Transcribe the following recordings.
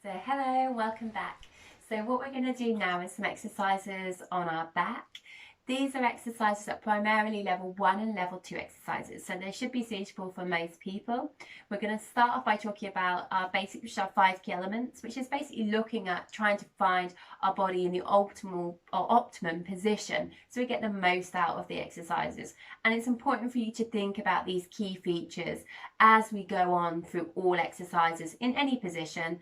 So hello, welcome back. So what we're going to do now is some exercises on our back. These are exercises that are primarily level 1 and level 2 exercises, so they should be suitable for most people. We're going to start off by talking about our basic, which are 5 key elements, which is basically looking at trying to find our body in the optimum position so we get the most out of the exercises. And it's important for you to think about these key features as we go on through all exercises in any position,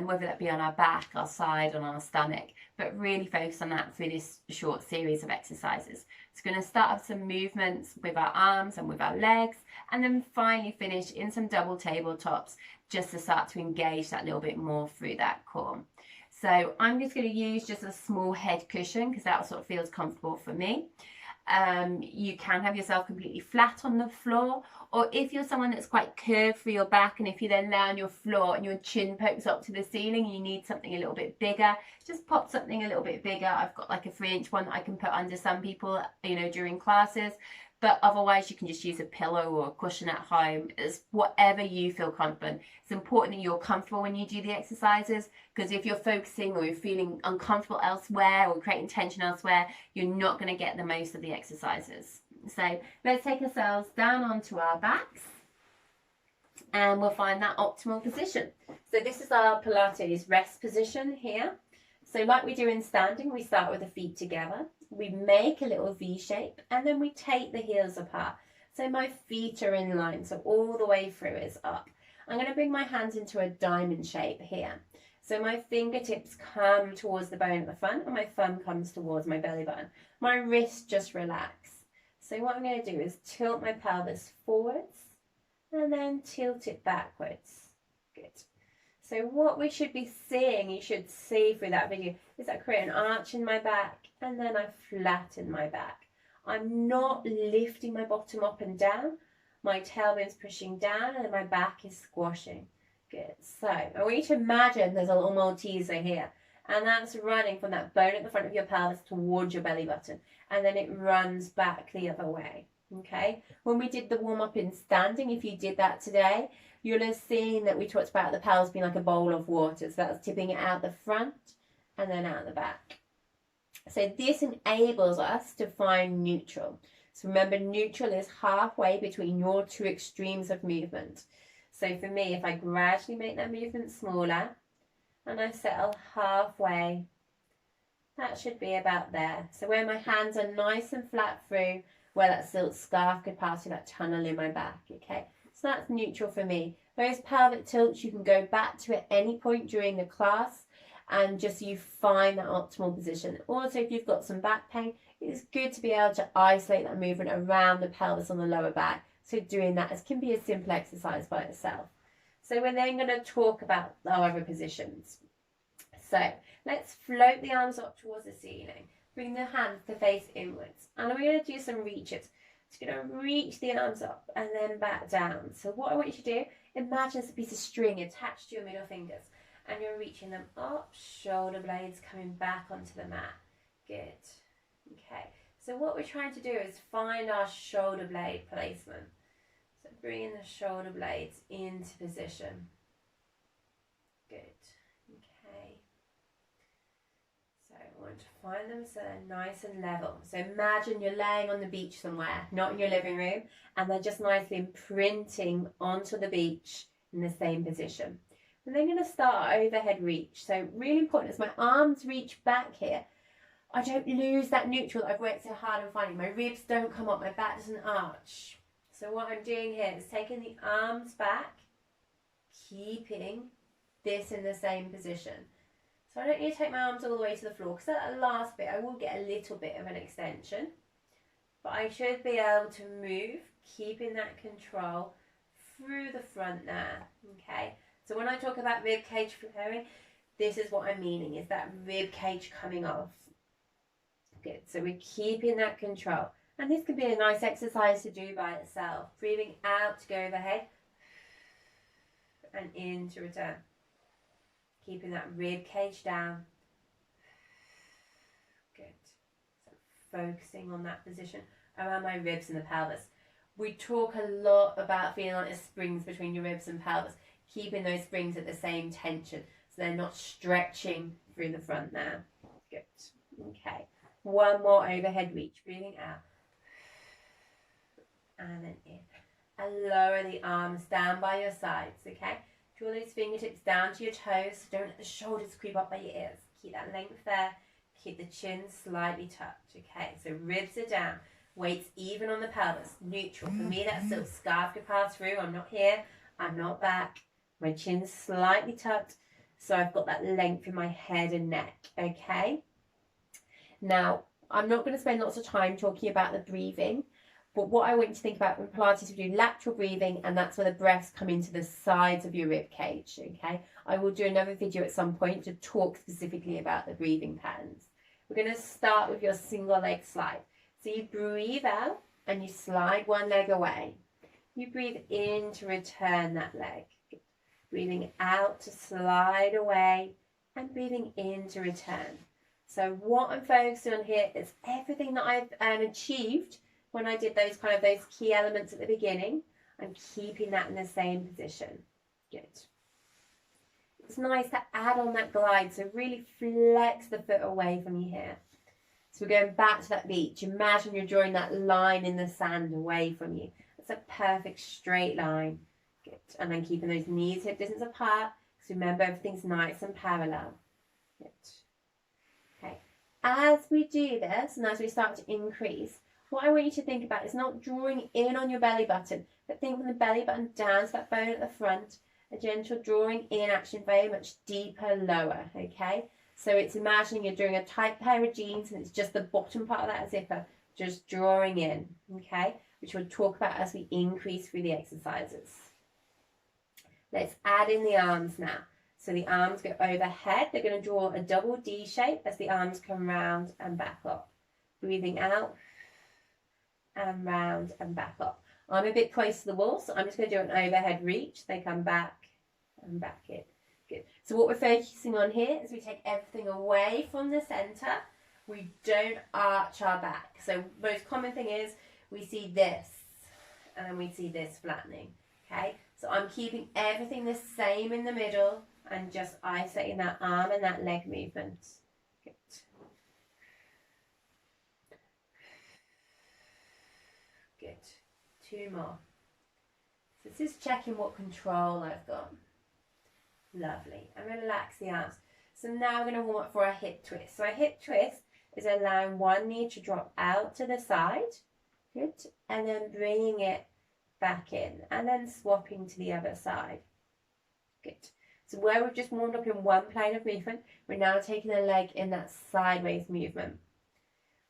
whether that be on our back, our side, on our stomach, but really focus on that through this short series of exercises. So we're going to start with some movements with our arms and with our legs, and then finally finish in some double tabletops just to start to engage that little bit more through that core. So I'm just going to use just a small head cushion because that sort of feels comfortable for me. You can have yourself completely flat on the floor, or if you're someone that's quite curved for your back, and if you then lay on your floor and your chin pokes up to the ceiling, you need something a little bit bigger, just pop something a little bit bigger. I've got like a 3-inch one that I can put under some people, during classes, but otherwise you can just use a pillow or a cushion at home. It's whatever you feel confident. It's important that you're comfortable when you do the exercises, because if you're focusing or you're feeling uncomfortable elsewhere or creating tension elsewhere, you're not going to get the most of the exercises. So let's take ourselves down onto our backs and we'll find that optimal position. So this is our Pilates rest position here. So like we do in standing, we start with the feet together, we make a little V shape, and then we take the heels apart. So my feet are in line, so all the way through is up. I'm going to bring my hands into a diamond shape here. So my fingertips come towards the bone at the front and my thumb comes towards my belly button. My wrists just relax. So what I'm going to do is tilt my pelvis forwards and then tilt it backwards. Good. So what we should be seeing, you should see through that video, is I create an arch in my back and then I flatten my back. I'm not lifting my bottom up and down. My tailbone's pushing down and my back is squashing. Good. So I want you to imagine there's a little Malteser here, and that's running from that bone at the front of your pelvis towards your belly button, and then it runs back the other way. Okay. When we did the warm-up in standing, if you did that today, you'll have seen that we talked about the pelvis being like a bowl of water. So that's tipping it out the front and then out the back. So this enables us to find neutral. So remember, neutral is halfway between your two extremes of movement. So for me, if I gradually make that movement smaller and I settle halfway, that should be about there. So where my hands are nice and flat through, where that silk scarf could pass through that tunnel in my back, okay? So that's neutral for me. Those pelvic tilts you can go back to at any point during the class and just so you find that optimal position. Also, if you've got some back pain, it's good to be able to isolate that movement around the pelvis on the lower back. So doing that can be a simple exercise by itself. So we're then going to talk about our other positions. So let's float the arms up towards the ceiling. Bring the hands to face inwards. And we're going to do some reaches. So you're going to reach the arms up and then back down. So what I want you to do, imagine it's a piece of string attached to your middle fingers. And you're reaching them up, shoulder blades coming back onto the mat. Good. Okay. So what we're trying to do is find our shoulder blade placement. So bringing the shoulder blades into position. Good. Okay. So I want to find them so they're nice and level. So imagine you're laying on the beach somewhere, not in your living room, and they're just nicely imprinting onto the beach in the same position. And then I'm going to start our overhead reach. So really important as my arms reach back here, I don't lose that neutral that I've worked so hard on finding. My ribs don't come up, my back doesn't arch. So what I'm doing here is taking the arms back, keeping this in the same position. So I don't need to take my arms all the way to the floor, because at the last bit I will get a little bit of an extension. But I should be able to move, keeping that control through the front there. Okay. So when I talk about rib cage flaring, this is what I'm meaning, is that rib cage coming off. Good, so we're keeping that control. And this could be a nice exercise to do by itself. Breathing out to go overhead and in to return. Keeping that rib cage down. Good. So focusing on that position around my ribs and the pelvis. We talk a lot about feeling like there's springs between your ribs and pelvis, keeping those springs at the same tension. So they're not stretching through the front now. Good. Okay. One more overhead reach. Breathing out. And then in. And lower the arms down by your sides, okay? Draw those fingertips down to your toes. Don't let the shoulders creep up by your ears. Keep that length there. Keep the chin slightly tucked, okay? So ribs are down. Weights even on the pelvis. Neutral. For me, that little scarf could pass through. I'm not here. I'm not back. My chin's slightly tucked. So I've got that length in my head and neck, okay? Now, I'm not going to spend lots of time talking about the breathing, but what I want you to think about in Pilates, we do lateral breathing, and that's where the breaths come into the sides of your rib cage, okay? I will do another video at some point to talk specifically about the breathing patterns. We're going to start with your single leg slide. So you breathe out and you slide one leg away. You breathe in to return that leg. Breathing out to slide away and breathing in to return. So what I'm focusing on here is everything that I've achieved when I did those key elements at the beginning. I'm keeping that in the same position. Good. It's nice to add on that glide, so really flex the foot away from you here. So we're going back to that beach. Imagine you're drawing that line in the sand away from you. That's a perfect straight line. Good. And then keeping those knees hip distance apart. So remember, everything's nice and parallel. Good. Okay. As we do this, and as we start to increase, what I want you to think about is not drawing in on your belly button, but think from the belly button down to that bone at the front. A gentle drawing in action, very much deeper, lower, okay? So it's imagining you're doing a tight pair of jeans and it's just the bottom part of that zipper, just drawing in, okay? Which we'll talk about as we increase through the exercises. Let's add in the arms now. So the arms go overhead. They're going to draw a double D shape as the arms come round and back up. Breathing out and round and back up. I'm a bit close to the wall, so I'm just going to do an overhead reach. They come back and back in. Good. So what we're focusing on here is we take everything away from the center. We don't arch our back. So most common thing is we see this and then we see this flattening. Okay. So I'm keeping everything the same in the middle and just isolating that arm and that leg movement. Good. Good. Two more. So this is checking what control I've got. Lovely. And relax the arms. So now we're going to warm up for a hip twist. So a hip twist is allowing one knee to drop out to the side. Good. And then bringing it back in. And then swapping to the other side. Good. So where we've just warmed up in one plane of movement, we're now taking the leg in that sideways movement.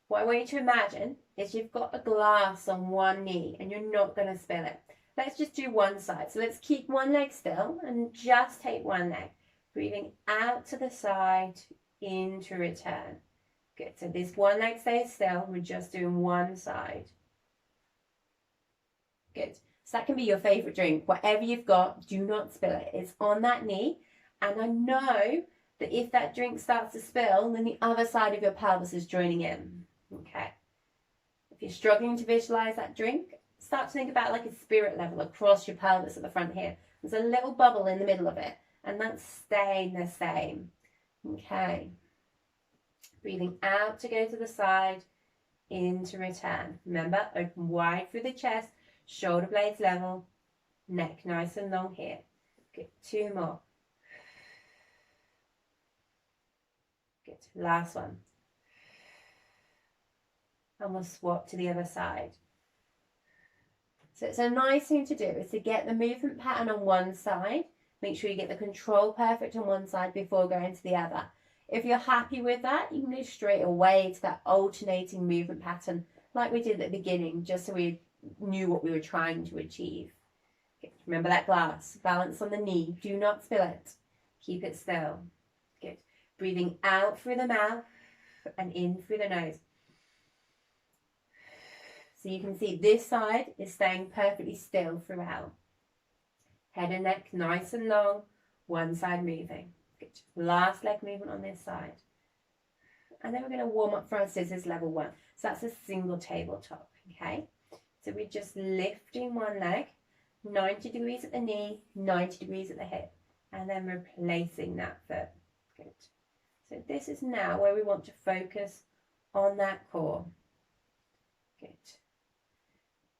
What I want you to imagine is you've got a glass on one knee and you're not going to spill it. Let's just do one side. So let's keep one leg still and just take one leg. Breathing out to the side, in to return. Good. So this one leg stays still. We're just doing one side. Good. So that can be your favourite drink. Whatever you've got, do not spill it. It's on that knee. And I know that if that drink starts to spill, then the other side of your pelvis is joining in. Okay. If you're struggling to visualise that drink, start to think about like a spirit level across your pelvis at the front here. There's a little bubble in the middle of it, and that's staying the same. Okay. Breathing out to go to the side, in to return. Remember, open wide through the chest, shoulder blades level, neck nice and long here. Good. Two more. Good. Last one. And we'll swap to the other side. So it's a nice thing to do is to get the movement pattern on one side. Make sure you get the control perfect on one side before going to the other. If you're happy with that, you can go straight away to that alternating movement pattern like we did at the beginning, just so we knew what we were trying to achieve. Okay. Remember that glass. Balance on the knee. Do not spill it. Keep it still. Good. Breathing out through the mouth and in through the nose. So you can see this side is staying perfectly still throughout. Head and neck nice and long, one side moving. Good. Last leg movement on this side. And then we're going to warm up for our scissors level 1. So that's a single tabletop, okay? So we're just lifting one leg, 90 degrees at the knee, 90 degrees at the hip. and then replacing that foot. Good. So this is now where we want to focus on that core. Good.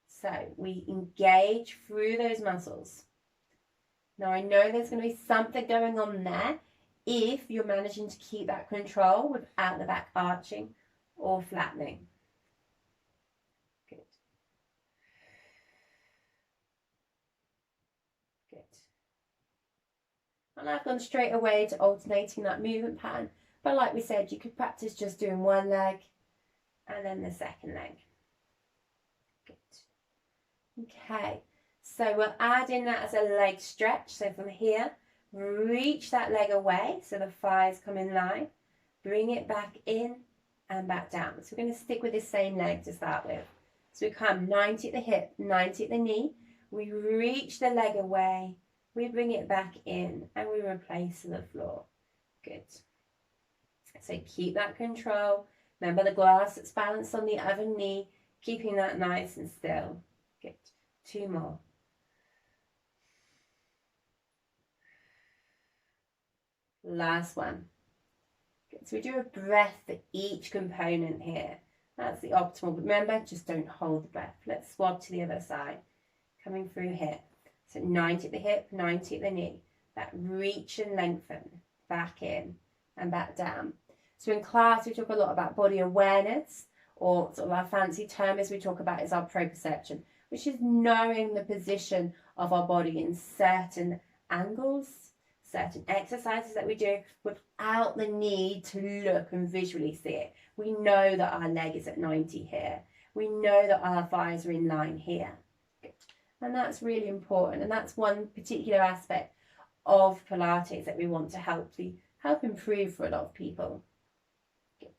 So we engage through those muscles. Now I know there's going to be something going on there if you're managing to keep that control without the back arching or flattening. Good. Good. And I've gone straight away to alternating that movement pattern. But like we said, you could practice just doing one leg and then the second leg. Good. Okay, so we'll add in that as a leg stretch. So from here, reach that leg away so the thighs come in line. Bring it back in and back down. So we're going to stick with the same leg to start with. So we come 90 at the hip, 90 at the knee. We reach the leg away. We bring it back in and we replace to the floor. Good. So keep that control. Remember the glass that's balanced on the other knee, keeping that nice and still. Good. 2 more. Last one. Good. So we do a breath for each component here. That's the optimal. But remember, just don't hold the breath. Let's swab to the other side. Coming through here. So 90 at the hip, 90 at the knee. That reach and lengthen. Back in and back down. So in class, we talk a lot about body awareness, or sort of our fancy term as we talk about is our proprioception, which is knowing the position of our body in certain angles, certain exercises that we do without the need to look and visually see it. We know that our leg is at 90 here. We know that our thighs are in line here. And that's really important. And that's one particular aspect of Pilates that we want to help improve for a lot of people. Good.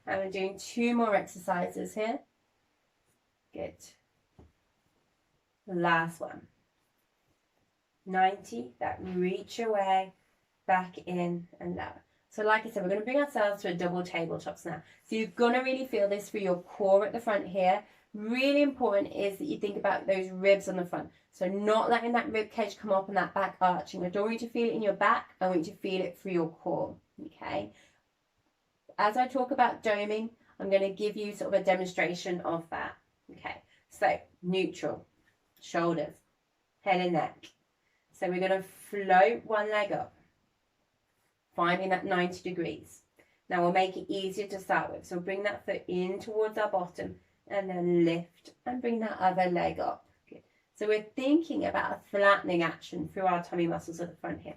And we're doing 2 more exercises here. Good. The last one. 90, that reach away, back in and lower. So like I said, we're going to bring ourselves to a double tabletops now. So you're going to really feel this through your core at the front here. Really important is that you think about those ribs on the front. So not letting that rib cage come up and that back arching. I don't want you to feel it in your back. I want you to feel it through your core. Okay. As I talk about doming, I'm going to give you sort of a demonstration of that. Okay. So neutral, shoulders, head and neck. So we're going to float one leg up, finding that 90 degrees. Now we'll make it easier to start with. So we'll bring that foot in towards our bottom and then lift and bring that other leg up. Good. So we're thinking about a flattening action through our tummy muscles at the front here.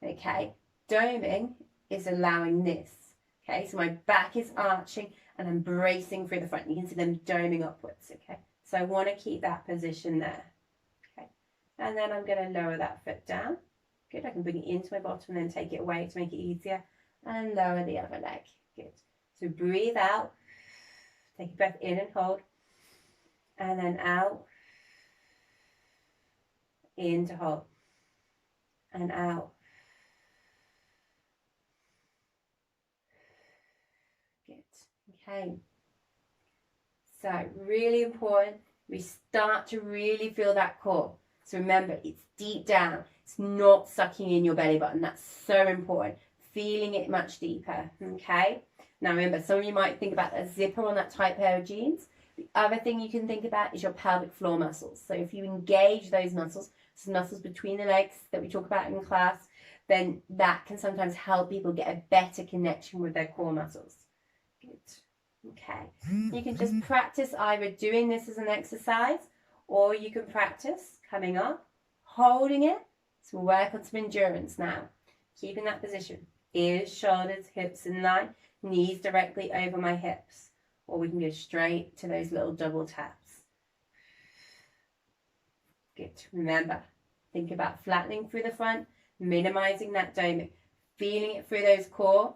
Okay. Doming is allowing this. Okay. So my back is arching and I'm bracing through the front. You can see them doming upwards. Okay. So I want to keep that position there. And then I'm going to lower that foot down. Good, I can bring it into my bottom and then take it away to make it easier. And lower the other leg. Good. So breathe out. Take a breath in and hold. And then out. In to hold. And out. Good. Okay. So really important. We start to really feel that core. So remember, it's deep down. It's not sucking in your belly button. That's so important. Feeling it much deeper, okay? Now remember, some of you might think about a zipper on that tight pair of jeans. The other thing you can think about is your pelvic floor muscles. So if you engage those muscles, so muscles between the legs that we talk about in class, then that can sometimes help people get a better connection with their core muscles. Good. Okay. You can just practice either doing this as an exercise, or you can practice coming up, holding it. So we'll work on some endurance now. Keeping that position. Ears, shoulders, hips in line, knees directly over my hips. Or we can go straight to those little double taps. Good. Remember, think about flattening through the front, minimizing that doming, feeling it through those core.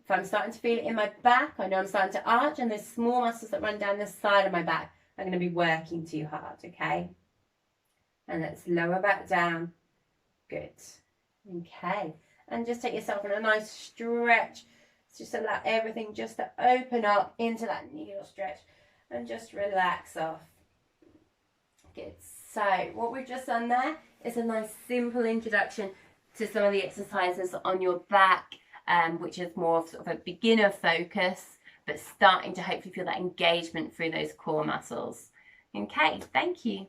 If I'm starting to feel it in my back, I know I'm starting to arch, and there's small muscles that run down the side of my back. I'm going to be working too hard, okay? And let's lower back down. Good. Okay. And just take yourself on a nice stretch. Just allow everything just to open up into that needle stretch and just relax off. Good. So what we've just done there is a nice simple introduction to some of the exercises on your back, which is more of sort of a beginner focus, but starting to hopefully feel that engagement through those core muscles. Okay, thank you.